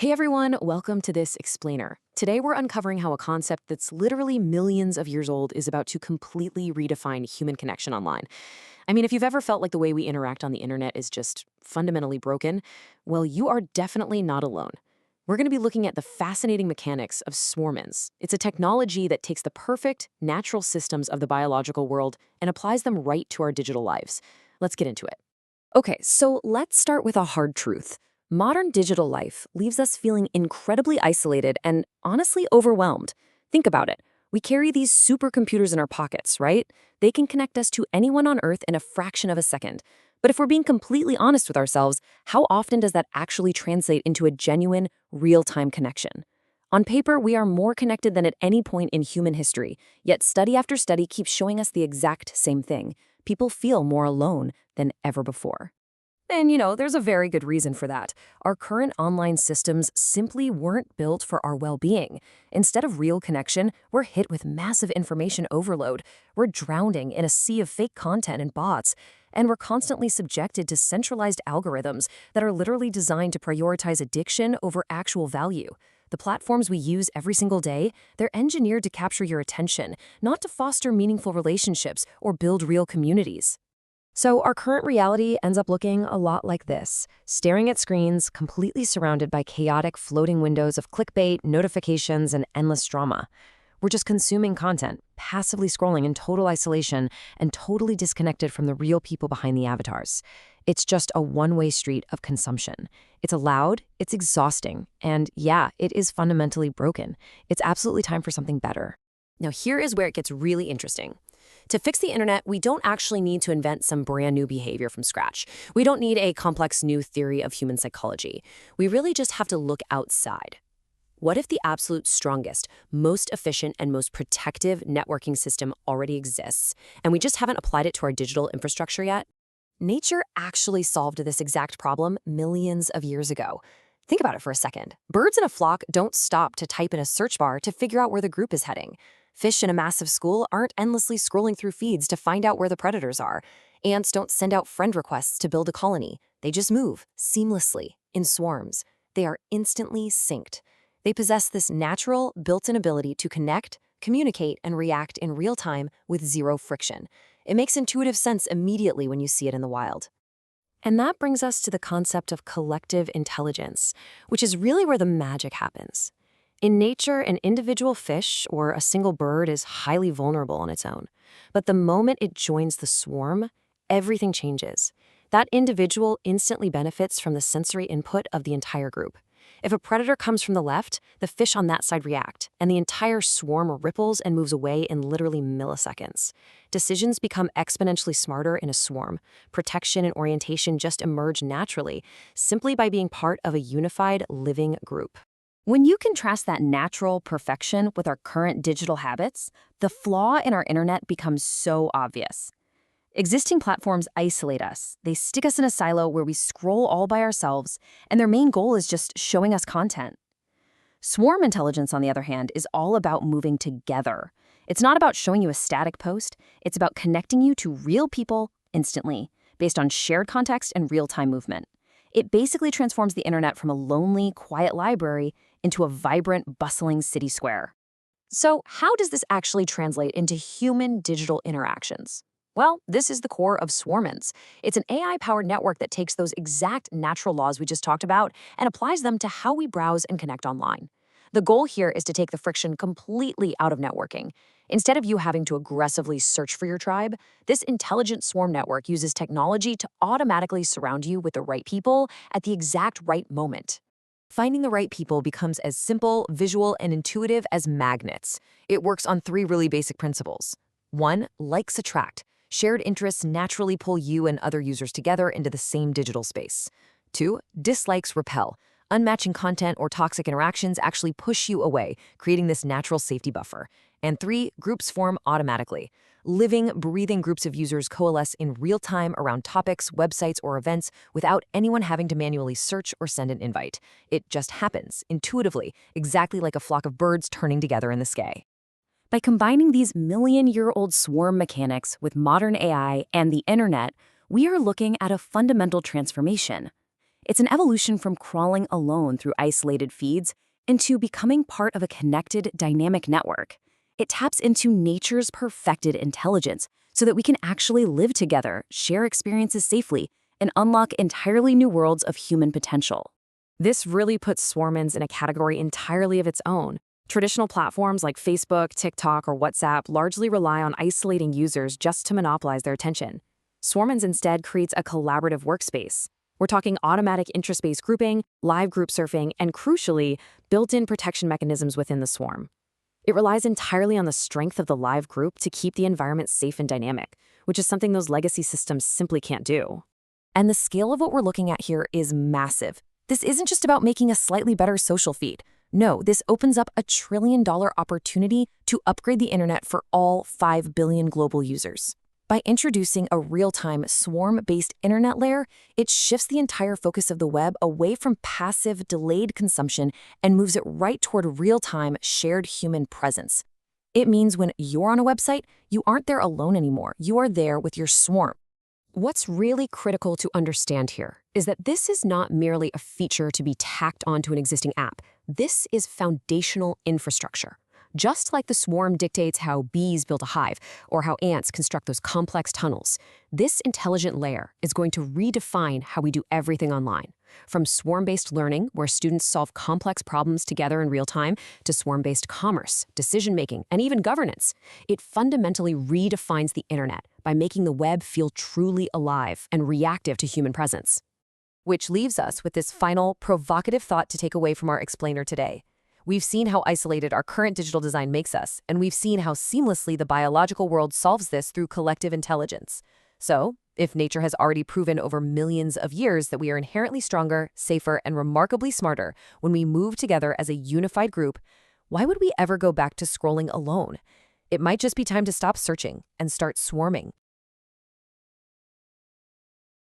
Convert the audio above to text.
Hey everyone, welcome to this explainer. Today we're uncovering how a concept that's literally millions of years old is about to completely redefine human connection online. I mean, if you've ever felt like the way we interact on the internet is just fundamentally broken, well, you are definitely not alone. We're going to be looking at the fascinating mechanics of swarmins. It's a technology that takes the perfect, natural systems of the biological world and applies them right to our digital lives. Let's get into it. Okay, so let's start with a hard truth. Modern digital life leaves us feeling incredibly isolated and honestly overwhelmed. Think about it. We carry these supercomputers in our pockets, right? They can connect us to anyone on Earth in a fraction of a second. But if we're being completely honest with ourselves, how often does that actually translate into a genuine, real-time connection? On paper, we are more connected than at any point in human history, yet study after study keeps showing us the exact same thing. People feel more alone than ever before. And there's a very good reason for that. Our current online systems simply weren't built for our well-being. Instead of real connection, we're hit with massive information overload. We're drowning in a sea of fake content and bots. And we're constantly subjected to centralized algorithms that are literally designed to prioritize addiction over actual value. The platforms we use every single day, they're engineered to capture your attention, not to foster meaningful relationships or build real communities. So our current reality ends up looking a lot like this, staring at screens completely surrounded by chaotic floating windows of clickbait, notifications, and endless drama. We're just consuming content, passively scrolling in total isolation, and totally disconnected from the real people behind the avatars. It's just a one-way street of consumption. It's loud, it's exhausting, and yeah, it is fundamentally broken. It's absolutely time for something better. Now here is where it gets really interesting. To fix the internet, we don't actually need to invent some brand new behavior from scratch. We don't need a complex new theory of human psychology. We really just have to look outside. What if the absolute strongest, most efficient, and most protective networking system already exists, and we just haven't applied it to our digital infrastructure yet? Nature actually solved this exact problem millions of years ago. Think about it for a second. Birds in a flock don't stop to type in a search bar to figure out where the group is heading. Fish in a massive school aren't endlessly scrolling through feeds to find out where the predators are. Ants don't send out friend requests to build a colony. They just move, seamlessly, in swarms. They are instantly synced. They possess this natural, built-in ability to connect, communicate, and react in real time with zero friction. It makes intuitive sense immediately when you see it in the wild. And that brings us to the concept of collective intelligence, which is really where the magic happens. In nature, an individual fish or a single bird is highly vulnerable on its own. But the moment it joins the swarm, everything changes. That individual instantly benefits from the sensory input of the entire group. If a predator comes from the left, the fish on that side react, and the entire swarm ripples and moves away in literally milliseconds. Decisions become exponentially smarter in a swarm. Protection and orientation just emerge naturally, simply by being part of a unified, living group. When you contrast that natural perfection with our current digital habits, the flaw in our internet becomes so obvious. Existing platforms isolate us. They stick us in a silo where we scroll all by ourselves, and their main goal is just showing us content. Swarm intelligence, on the other hand, is all about moving together. It's not about showing you a static post. It's about connecting you to real people instantly, based on shared context and real-time movement. It basically transforms the internet from a lonely, quiet library into a vibrant, bustling city square. So how does this actually translate into human digital interactions? Well, this is the core of swarmins. It's an AI-powered network that takes those exact natural laws we just talked about and applies them to how we browse and connect online. The goal here is to take the friction completely out of networking. Instead of you having to aggressively search for your tribe, this intelligent swarm network uses technology to automatically surround you with the right people at the exact right moment. Finding the right people becomes as simple, visual, and intuitive as magnets. It works on three really basic principles. 1. Likes attract. Shared interests naturally pull you and other users together into the same digital space. 2. Dislikes repel. Unmatching content or toxic interactions actually push you away, creating this natural safety buffer. And 3. Groups form automatically. Living, breathing groups of users coalesce in real time around topics, websites, or events without anyone having to manually search or send an invite. It just happens, intuitively, exactly like a flock of birds turning together in the sky. By combining these million-year-old swarm mechanics with modern AI and the internet, we are looking at a fundamental transformation. It's an evolution from crawling alone through isolated feeds into becoming part of a connected, dynamic network. It taps into nature's perfected intelligence so that we can actually live together, share experiences safely, and unlock entirely new worlds of human potential. This really puts swarmins in a category entirely of its own. Traditional platforms like Facebook, TikTok, or WhatsApp largely rely on isolating users just to monopolize their attention. Swarmins instead creates a collaborative workspace. We're talking automatic interest-based grouping, live group surfing, and crucially, built-in protection mechanisms within the swarm. It relies entirely on the strength of the live group to keep the environment safe and dynamic, which is something those legacy systems simply can't do. And the scale of what we're looking at here is massive. This isn't just about making a slightly better social feed. No, this opens up a $1 trillion opportunity to upgrade the internet for all 5 billion global users. By introducing a real-time, swarm-based internet layer, it shifts the entire focus of the web away from passive, delayed consumption and moves it right toward real-time, shared human presence. It means when you're on a website, you aren't there alone anymore. You are there with your swarm. What's really critical to understand here is that this is not merely a feature to be tacked onto an existing app. This is foundational infrastructure. Just like the swarm dictates how bees build a hive or how ants construct those complex tunnels, this intelligent layer is going to redefine how we do everything online. From swarm-based learning, where students solve complex problems together in real time, to swarm-based commerce, decision-making, and even governance, it fundamentally redefines the internet by making the web feel truly alive and reactive to human presence. Which leaves us with this final, provocative thought to take away from our explainer today. We've seen how isolated our current digital design makes us, and we've seen how seamlessly the biological world solves this through collective intelligence. So, if nature has already proven over millions of years that we are inherently stronger, safer, and remarkably smarter when we move together as a unified group, why would we ever go back to scrolling alone? It might just be time to stop searching and start swarming.